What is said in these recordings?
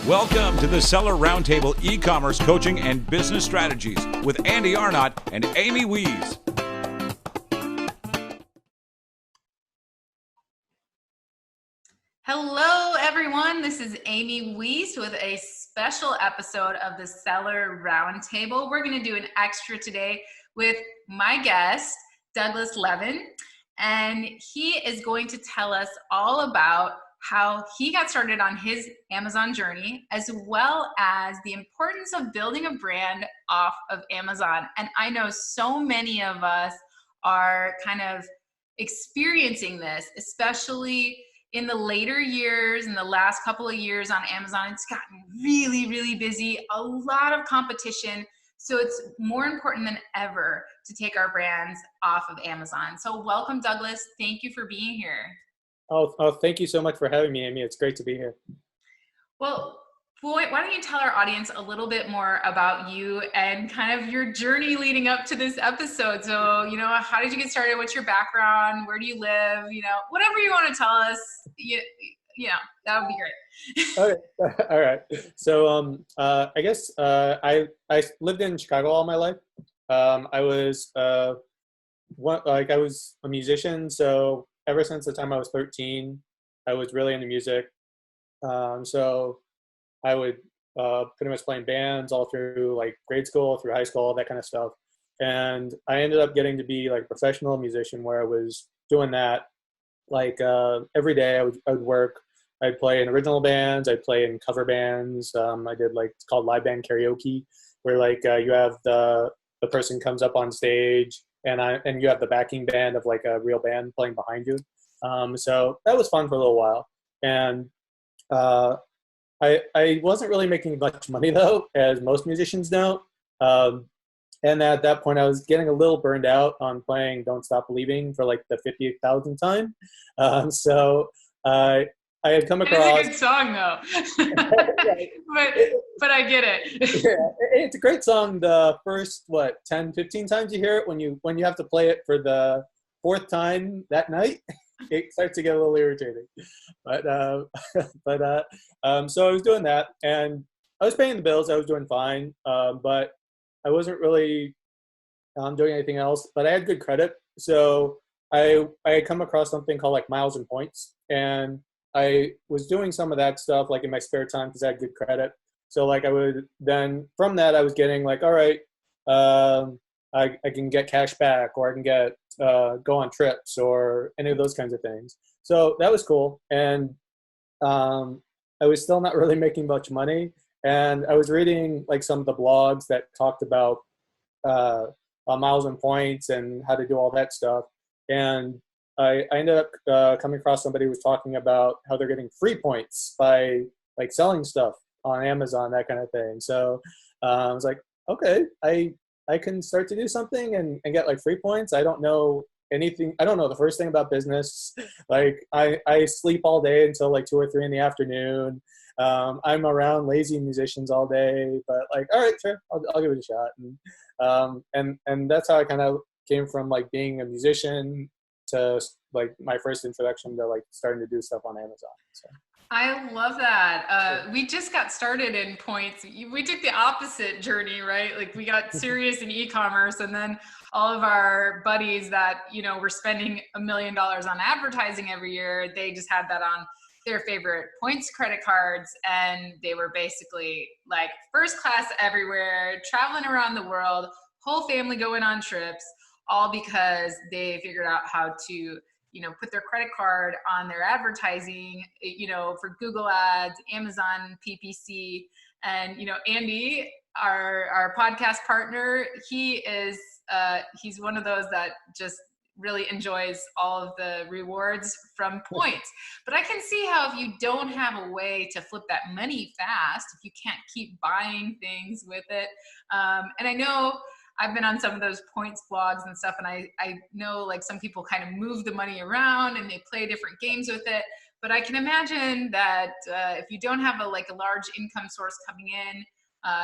Welcome to the Seller Roundtable e-commerce coaching and business strategies with Andy Arnott and Amy Wees. Hello, everyone. This is Amy Wees with a special episode of the Seller Roundtable. We're going to do an extra today with my guest, Douglas Levin, and he is going to tell us all about how he got started on his Amazon journey, as well as the importance of building a brand off of Amazon. And I know so many of us are kind of experiencing this, especially in the later years, in the last couple of years on Amazon. It's gotten really, really busy, a lot of competition. So it's more important than ever to take our brands off of Amazon. So welcome, Douglas. Thank you for being here. Oh, thank you so much for having me, Amy. It's great to be here. Well, why don't you tell our audience a little bit more about you and kind of your journey leading up to this episode? So, how did you get started? What's your background? Where do you live? Whatever you want to tell us, that would be great. Okay. All right. So, I guess I lived in Chicago all my life. I was I was a musician. So ever since the time I was 13, I was really into music. So I would pretty much play in bands all through like grade school, through high school, that kind of stuff. And I ended up getting to be like a professional musician where I was doing that like every day. I would work. I'd play in original bands. I'd play in cover bands. I did like, it's called live band karaoke, where like you have the person comes up on stage and you have the backing band of like a real band playing behind you. So that was fun for a little while. And I wasn't really making much money though, as most musicians don't. And at that point, I was getting a little burned out on playing "Don't Stop Believing" for like the 50,000th time. So I had come across. It's a good song though, but I get it. Yeah, it's a great song. The first 10, 15 times you hear it, when you have to play it for the fourth time that night, it starts to get a little irritating. But so I was doing that, and I was paying the bills. I was doing fine, but I wasn't really doing anything else. But I had good credit, so I had come across something called like Miles and Points, and I was doing some of that stuff like in my spare time because I had good credit. So like I would then from that I was getting like, all right, I can get cash back, or I can get go on trips or any of those kinds of things. So that was cool. And I was still not really making much money. And I was reading like some of the blogs that talked about miles and points and how to do all that stuff. And I ended up coming across somebody who was talking about how they're getting free points by like selling stuff on Amazon, that kind of thing. So I was like, okay, I can start to do something and get like free points. I don't know anything. I don't know the first thing about business. Like I sleep all day until like 2 or 3 in the afternoon. I'm around lazy musicians all day, but like, all right, sure, I'll give it a shot. And that's how I kind of came from like being a musician to like my first introduction to like starting to do stuff on Amazon. So. I love that. We just got started in points. We took the opposite journey, right? Like we got serious in e-commerce, and then all of our buddies that, were spending $1 million on advertising every year, they just had that on their favorite points credit cards. And they were basically like first class everywhere, traveling around the world, whole family going on trips, all because they figured out how to put their credit card on their advertising, for Google ads, Amazon PPC. And, Andy, our podcast partner, he's one of those that just really enjoys all of the rewards from points. But I can see how if you don't have a way to flip that money fast, if you can't keep buying things with it. And I know I've been on some of those points blogs and stuff, and I know like some people kind of move the money around and they play different games with it. But I can imagine that if you don't have a large income source coming in,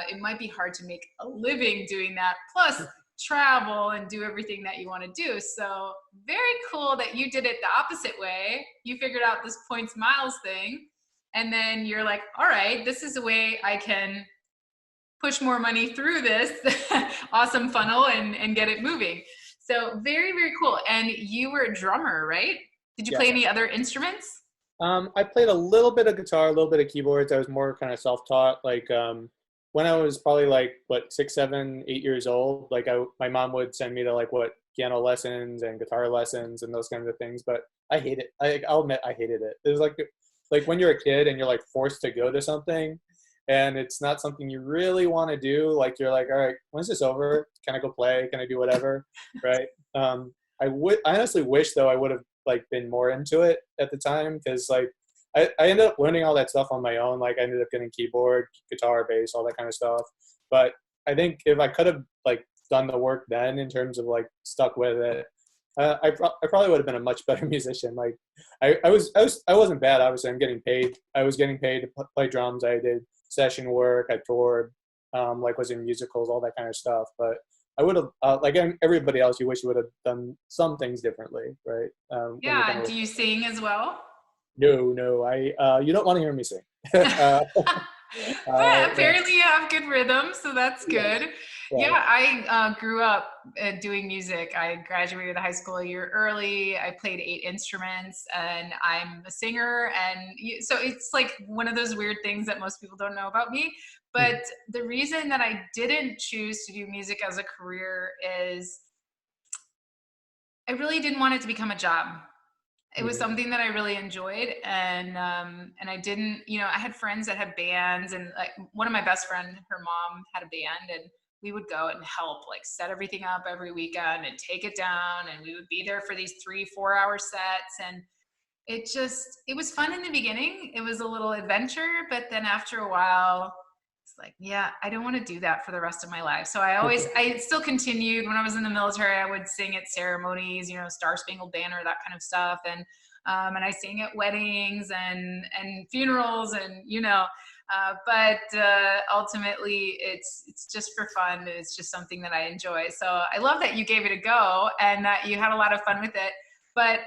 it might be hard to make a living doing that. Plus travel and do everything that you want to do. So very cool that you did it the opposite way. You figured out this points miles thing And then you're like, all right, this is a way I can push more money through this awesome funnel and get it moving. So very, very cool. And you were a drummer, right? Did you play Yes. any other instruments? I played a little bit of guitar, a little bit of keyboards. I was more kind of self-taught. Like when I was probably like what 6, 7, 8 years old, like my mom would send me to like what piano lessons and guitar lessons and those kinds of things. But I hate it. I'll admit I hated it. It was like when you're a kid and you're like forced to go to something, and it's not something you really want to do. Like you're like, all right, when's this over? Can I go play? Can I do whatever? Right. I honestly wish though I would have like been more into it at the time, because like I ended up learning all that stuff on my own. Like I ended up getting keyboard, guitar, bass, all that kind of stuff. But I think if I could have like done the work then in terms of like stuck with it, I probably would have been a much better musician. Like I wasn't bad. Obviously, I'm getting paid. I was getting paid to play drums. I did session work. I toured, like was in musicals, all that kind of stuff. But I would have, like everybody else, you wish you would have done some things differently, right? When you're Yeah. done with Do you sing as well? no, you don't want to hear me sing. But Yeah, apparently you have good rhythm, so that's yeah, good. right. Yeah, I grew up doing music. I graduated high school a year early. I played 8 instruments, and I'm a singer. And so it's like one of those weird things that most people don't know about me. Mhm. But the reason that I didn't choose to do music as a career is I really didn't want it to become a job. It was Mhm. something that I really enjoyed, and I didn't, I had friends that had bands, and like one of my best friends, her mom had a band, and we would go and help like set everything up every weekend and take it down, and we would be there for these 3-4 hour sets, and it was fun in the beginning. It was a little adventure, but then after a while, it's like, yeah, I don't want to do that for the rest of my life. So I still continued when I was in the military. I would sing at ceremonies, Star Spangled Banner, that kind of stuff. And I sing at weddings and funerals but ultimately it's just for fun. It's just something that I enjoy. So I love that you gave it a go and that you had a lot of fun with it. But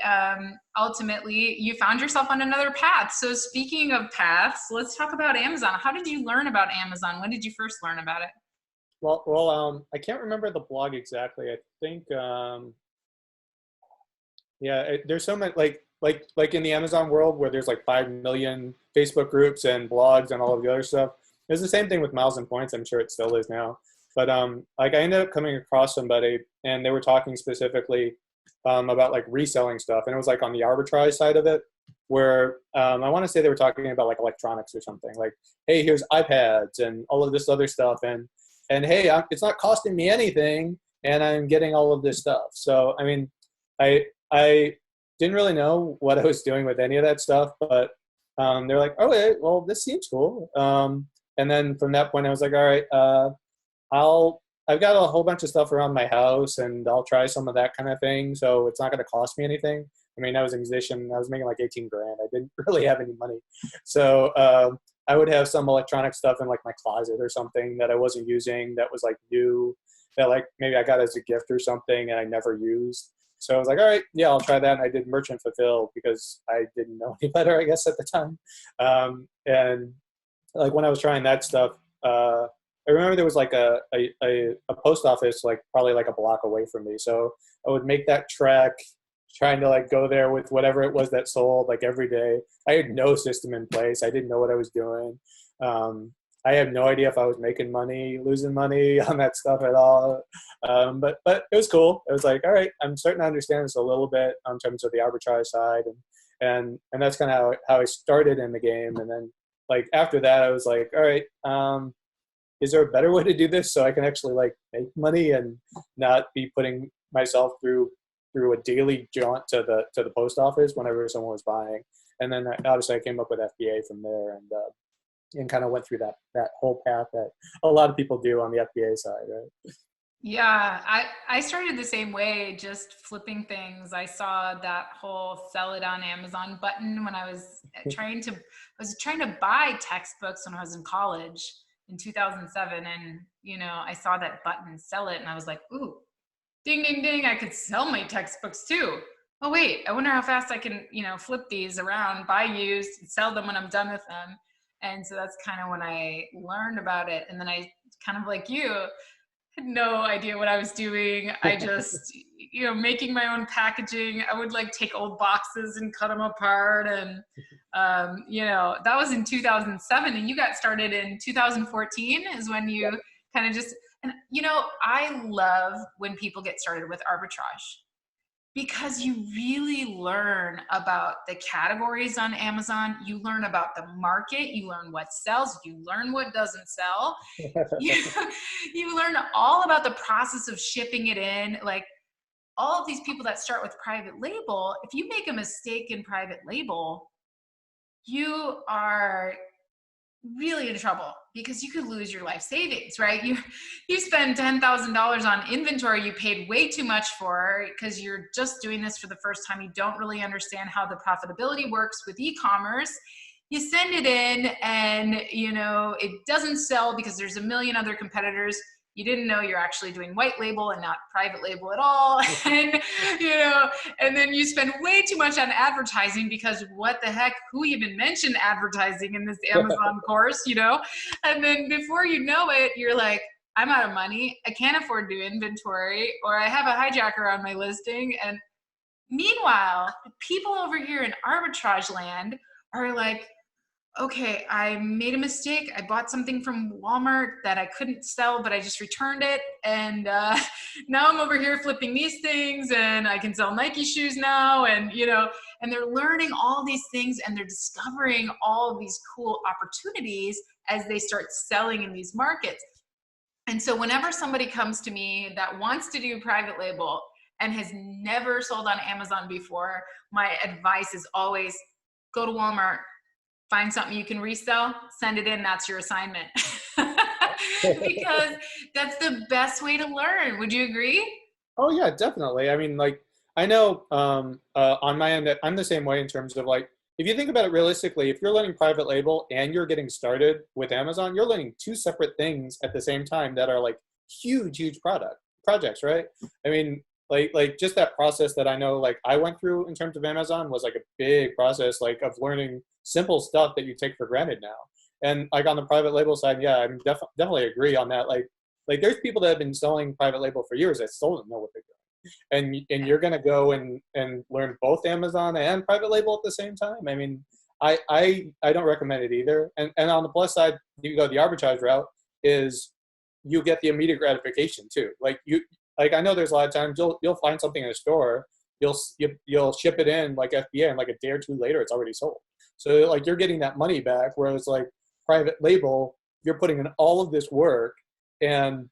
ultimately, you found yourself on another path. So speaking of paths, let's talk about Amazon. How did you learn about Amazon? When did you first learn about it? I can't remember the blog exactly. I think, yeah, there's so many like in the Amazon world where there's like 5 million Facebook groups and blogs and all of the other stuff. It's the same thing with Miles and Points. I'm sure it still is now. But like I ended up coming across somebody, and they were talking specifically about like reselling stuff, and it was like on the arbitrage side of it, where I want to say they were talking about like electronics or something. Like, hey, here's iPads and all of this other stuff, and hey, it's not costing me anything, and I'm getting all of this stuff. So I mean, I didn't really know what I was doing with any of that stuff, but they're like, okay, well, this seems cool. And then from that point, I was like, all right, I've got a whole bunch of stuff around my house, and I'll try some of that kind of thing. So it's not going to cost me anything. I mean, I was a musician. I was making like 18 grand. I didn't really have any money. So I would have some electronic stuff in like my closet or something that I wasn't using that was like new, that like maybe I got as a gift or something and I never used. So I was like, all right, yeah, I'll try that. And I did merchant fulfill because I didn't know any better, I guess, at the time. And like when I was trying that stuff, I remember there was like a post office like probably like a block away from me. So I would make that trek, trying to like go there with whatever it was that sold like every day. I had no system in place. I didn't know what I was doing. I had no idea if I was making money, losing money on that stuff at all. But it was cool. It was like, all right, I'm starting to understand this a little bit in terms of the arbitrage side, and that's kind of how I started in the game. And then like after that, I was like, all right, is there a better way to do this so I can actually like make money and not be putting myself through a daily jaunt to the post office whenever someone was buying? And then obviously I came up with FBA from there, and kind of went through that whole path that a lot of people do on the FBA side, right? Yeah, I started the same way, just flipping things. I saw that whole sell it on Amazon button when I was trying to buy textbooks when I was in college in 2007, and I saw that button, sell it, and I was like, ooh, ding ding ding, I could sell my textbooks too. oh wait, I wonder how fast I can, flip these around, buy used, and sell them when I'm done with them. And so that's kind of when I learned about it. And then I kind of like you had no idea what I was doing. I just, making my own packaging. I would like take old boxes and cut them apart. And, that was in 2007. And you got started in 2014 is when you kind of just, and, I love when people get started with arbitrage because you really learn about the categories on Amazon. You learn about the market. You learn what sells. You learn what doesn't sell. you, you learn all about the process of shipping it in. Like all of these people that start with private label, if you make a mistake in private label, you are really in trouble because you could lose your life savings, right? You spend $10,000 on inventory you paid way too much for because you're just doing this for the first time. You don't really understand how the profitability works with e-commerce. You send it in and, it doesn't sell because there's a million other competitors. You didn't know you're actually doing white label and not private label at all. And, and then you spend way too much on advertising because what the heck, who even mentioned advertising in this Amazon course, And then before you know it, you're like, I'm out of money. I can't afford to do inventory, or I have a hijacker on my listing. And meanwhile, people over here in arbitrage land are like, okay, I made a mistake. I bought something from Walmart that I couldn't sell, but I just returned it. And now I'm over here flipping these things and I can sell Nike shoes now. And, and they're learning all these things and they're discovering all of these cool opportunities as they start selling in these markets. And so whenever somebody comes to me that wants to do private label and has never sold on Amazon before, my advice is always go to Walmart, find something you can resell, send it in, that's your assignment. Because that's the best way to learn. Would you agree? Oh yeah, definitely. I mean, like, I know on my end, I'm the same way in terms of like, if you think about it realistically, if you're learning private label and you're getting started with Amazon, you're learning two separate things at the same time that are like huge projects, right? I mean, like just that process that I know, like I went through in terms of Amazon was like a big process, like of learning simple stuff that you take for granted now. And like on the private label side, yeah, I definitely agree on that. Like there's people that have been selling private label for years that still don't know what they're doing. And you're gonna go and learn both Amazon and private label at the same time. I mean, I don't recommend it either. And on the plus side, you go the arbitrage route is you get the immediate gratification too. Like I know there's a lot of times you'll find something in a store, you'll ship it in like FBA and like a day or two later it's already sold. So like you're getting that money back, whereas like private label, you're putting in all of this work and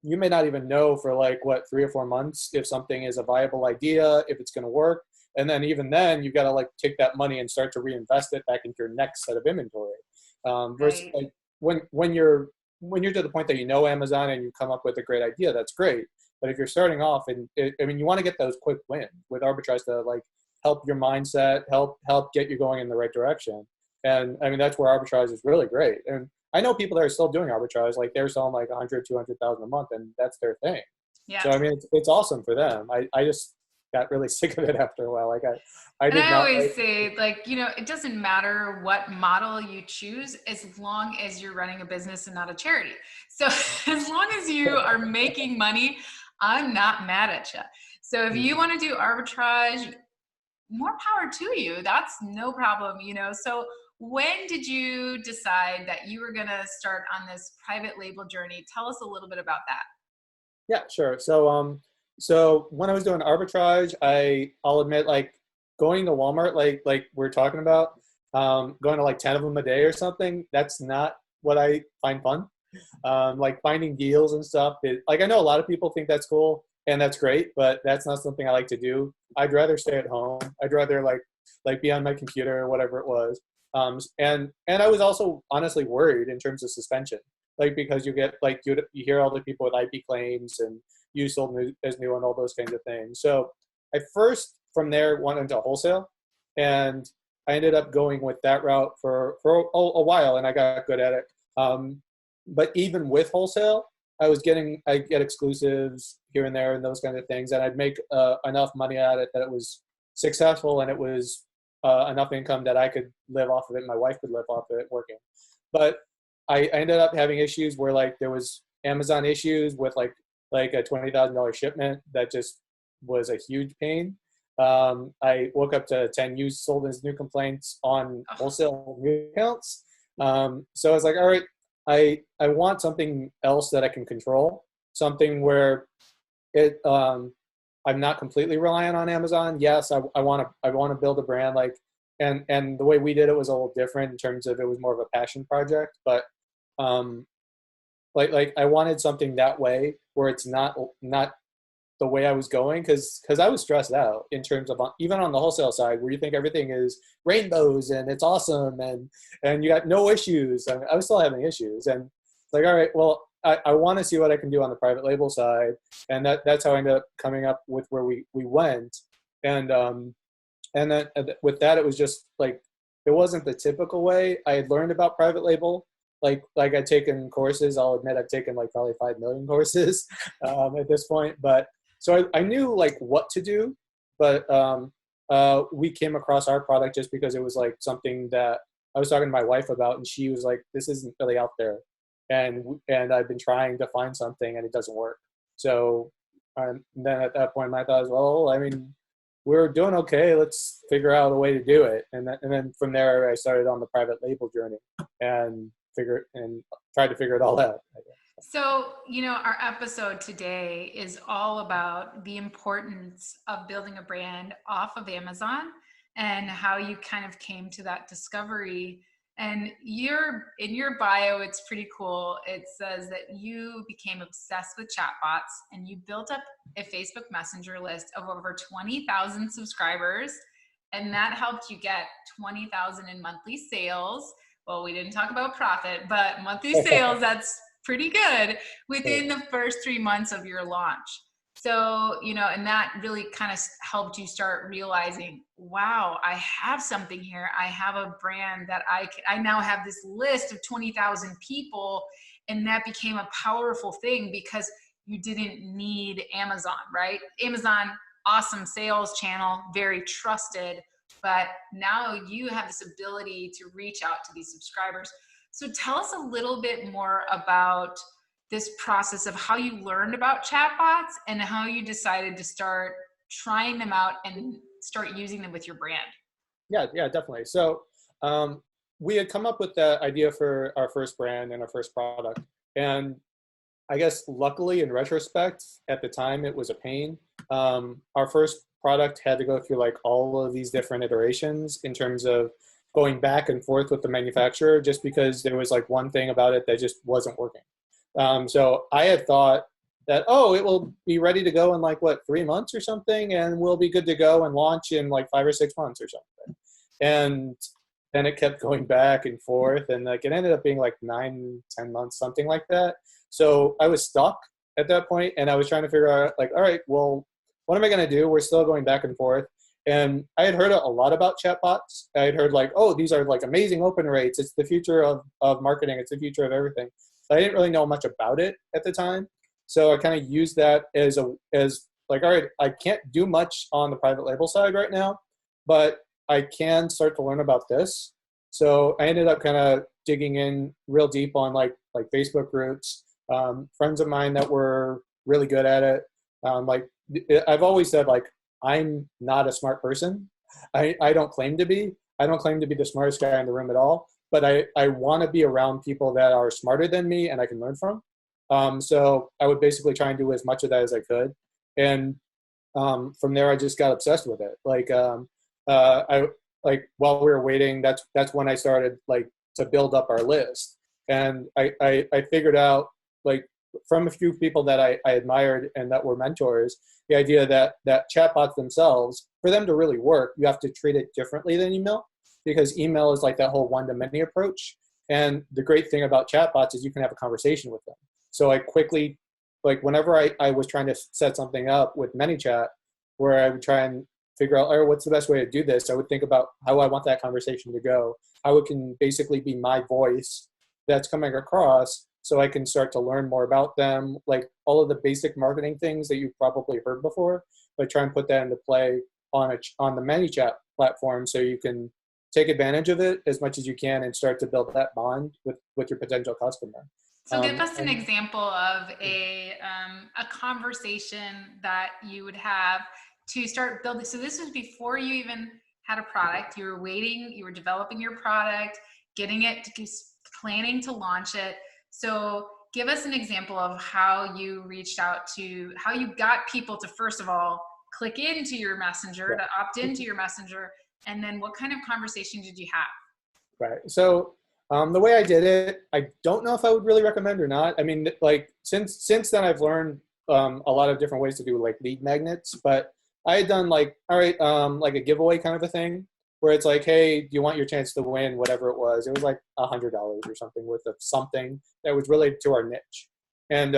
you may not even know for like 3 or 4 months if something is a viable idea, if it's going to work. And then even then you've got to like take that money and start to reinvest it back into your next set of inventory. Versus Right. like when you're to the point that you know Amazon and you come up with a great idea, that's great. But if you're starting off and you want to get those quick wins with arbitrage to like help your mindset, help get you going in the right direction. And I mean, that's where arbitrage is really great. And I know people that are still doing arbitrage, like they're selling like 100, 200,000 a month and that's their thing. Yeah. So, I mean, it's awesome for them. I just got really sick of it after a while. Like I did And I not always like, say, like, it doesn't matter what model you choose as long as you're running a business and not a charity. So as long as you are making money, I'm not mad at you. So if you want to do arbitrage, more power to you. That's no problem, So when did you decide that you were going to start on this private label journey? Tell us a little bit about that. yeah, sure. So when I was doing arbitrage, I'll admit, like going to Walmart, like we're talking about, going to like 10 of them a day or something, that's not what I find fun. Like finding deals and stuff. Like I know a lot of people think that's cool and that's great, but that's not something I like to do. I'd rather stay at home. I'd rather like be on my computer or whatever it was. And I was also honestly worried in terms of suspension, like because you get like you hear all the people with IP claims and you sold as new and all those kinds of things. So I first from there went into wholesale, and I ended up going with that route for a while, and I got good at it. But even with wholesale, I'd get exclusives here and there and those kinds of things, and I'd make enough money at it that it was successful and it was enough income that I could live off of it. My wife could live off of it working. But I ended up having issues where like there was Amazon issues with like a $20,000 shipment that just was a huge pain. I woke up to 10 used sold as new complaints on wholesale new accounts. So I was like, all right, I want something else that I can control, something where it I'm not completely reliant on Amazon. Yes, I want to build a brand like, and the way we did it was a little different in terms of it was more of a passion project, but like I wanted something that way where it's not the way I was going, because I was stressed out in terms of even on the wholesale side where you think everything is rainbows and it's awesome and you got no issues. I was still having issues, and it's like, all right, well, I want to see what I can do on the private label side, and that's how I ended up coming up with where we went, and then with that it was just like it wasn't the typical way. I had learned about private label. Like I'd taken courses. I'll admit I've taken like probably 5 million courses at this point. But so I knew like what to do, but we came across our product just because it was like something that I was talking to my wife about, and she was like, "This isn't really out there," and I've been trying to find something and it doesn't work. So then at that point, my thought was, well, I mean, we're doing okay. Let's figure out a way to do it, and then from there, I started on the private label journey and tried to figure it all out. So, our episode today is all about the importance of building a brand off of Amazon and how you kind of came to that discovery. And in your bio, it's pretty cool. It says that you became obsessed with chatbots and you built up a Facebook Messenger list of over 20,000 subscribers. And that helped you get 20,000 in monthly sales. Well, we didn't talk about profit, but monthly sales, that's pretty good within the first 3 months of your launch. So, and that really kind of helped you start realizing, wow, I have something here. I have a brand that I now have this list of 20,000 people. And that became a powerful thing because you didn't need Amazon, right? Amazon, awesome sales channel, very trusted. But now you have this ability to reach out to these subscribers. So tell us a little bit more about this process of how you learned about chatbots and how you decided to start trying them out and start using them with your brand. Yeah, definitely. So we had come up with the idea for our first brand and our first product. And I guess luckily in retrospect, at the time it was a pain. Our first product had to go through like all of these different iterations in terms of going back and forth with the manufacturer, just because there was like one thing about it that just wasn't working. So I had thought that, it will be ready to go in like 3 months or something, and we'll be good to go and launch in like 5 or 6 months or something. And then it kept going back and forth, and like it ended up being like 9, 10 months, something like that. So I was stuck at that point, and I was trying to figure out like, all right, well, what am I going to do? We're still going back and forth. And I had heard a lot about chatbots. I had heard like, these are like amazing open rates. It's the future of marketing. It's the future of everything. But I didn't really know much about it at the time. So I kind of used that as like, all right, I can't do much on the private label side right now, but I can start to learn about this. So I ended up kind of digging in real deep on like Facebook groups, friends of mine that were really good at it. Like I've always said, like, I'm not a smart person. I don't claim to be. I don't claim to be the smartest guy in the room at all. But I want to be around people that are smarter than me and I can learn from. So I would basically try and do as much of that as I could. And from there, I just got obsessed with it. Like while we were waiting, that's when I started like to build up our list. And I figured out like from a few people that I admired and that were mentors, the idea that chatbots themselves, for them to really work, you have to treat it differently than email, because email is like that whole one-to-many approach. And the great thing about chatbots is you can have a conversation with them. So I quickly, like whenever I was trying to set something up with ManyChat, where I would try and figure out, what's the best way to do this? I would think about how I want that conversation to go, how it can basically be my voice that's coming across, so I can start to learn more about them, like all of the basic marketing things that you've probably heard before, but try and put that into play on the ManyChat platform, so you can take advantage of it as much as you can and start to build that bond with your potential customer. So give us an example of a conversation that you would have to start building. So this was before you even had a product. You were waiting, you were developing your product, getting it, planning to launch it. So give us an example of how you reached out to, how you got people to, first of all, click into your messenger, to opt into your messenger, and then what kind of conversation did you have? Right. So the way I did it, I don't know if I would really recommend or not. I mean, like since then I've learned a lot of different ways to do like lead magnets, but I had done like, all right, like a giveaway kind of a thing where it's like, hey, do you want your chance to win whatever it was? It was like $100 or something worth of something that was related to our niche. And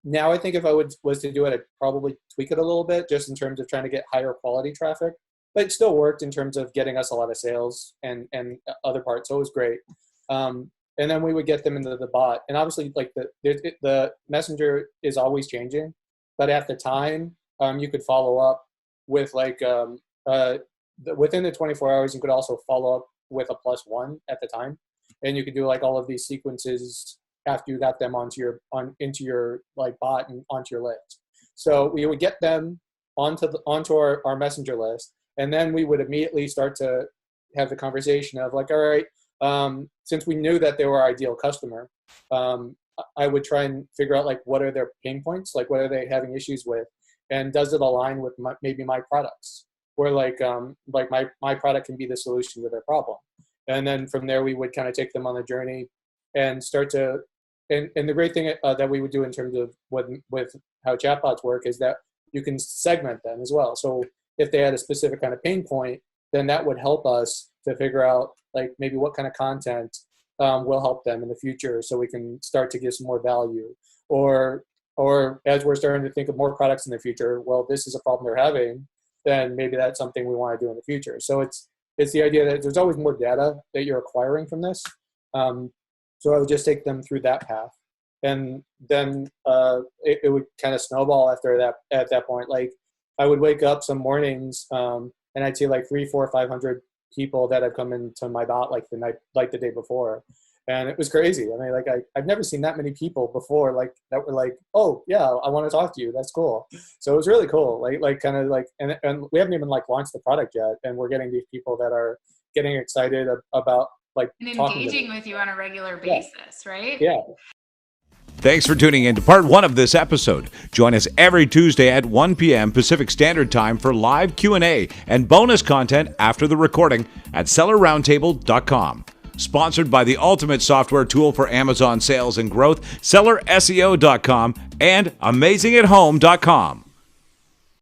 now I think if I was to do it, I'd probably tweak it a little bit just in terms of trying to get higher quality traffic. But it still worked in terms of getting us a lot of sales and other parts. So it was great. And then we would get them into the bot. And obviously, like the messenger is always changing. But at the time, you could follow up with like within the 24 hours, you could also follow up with a +1 at the time. And you could do like all of these sequences after you got them into your like bot and onto your list. So we would get them onto our messenger list. And then we would immediately start to have the conversation of like, all right, since we knew that they were our ideal customer, I would try and figure out like what are their pain points, like what are they having issues with, and does it align with maybe my products, where like my product can be the solution to their problem. And then from there we would kind of take them on the journey and start to, and the great thing that we would do in terms of with how chatbots work is that you can segment them as well. So if they had a specific kind of pain point, then that would help us to figure out like maybe what kind of content will help them in the future, so we can start to give some more value. Or as we're starting to think of more products in the future, well, this is a problem they're having, then maybe that's something we want to do in the future. So it's the idea that there's always more data that you're acquiring from this. So I would just take them through that path, and then it would kind of snowball after that. At that point, like I would wake up some mornings and I'd see like 300, 400, 500 people that had come into my bot like the day before. And it was crazy. I mean, like I've never seen that many people before, like that were like, oh yeah, I want to talk to you. That's cool. So it was really cool. Like kind of like, and we haven't even like launched the product yet. And we're getting these people that are getting excited about like and engaging with you on a regular basis, right? Yeah. Thanks for tuning in to part 1 of this episode. Join us every Tuesday at 1 p.m. Pacific Standard Time for live Q&A and bonus content after the recording at sellerroundtable.com. Sponsored by the ultimate software tool for Amazon sales and growth, sellerseo.com and amazingathome.com.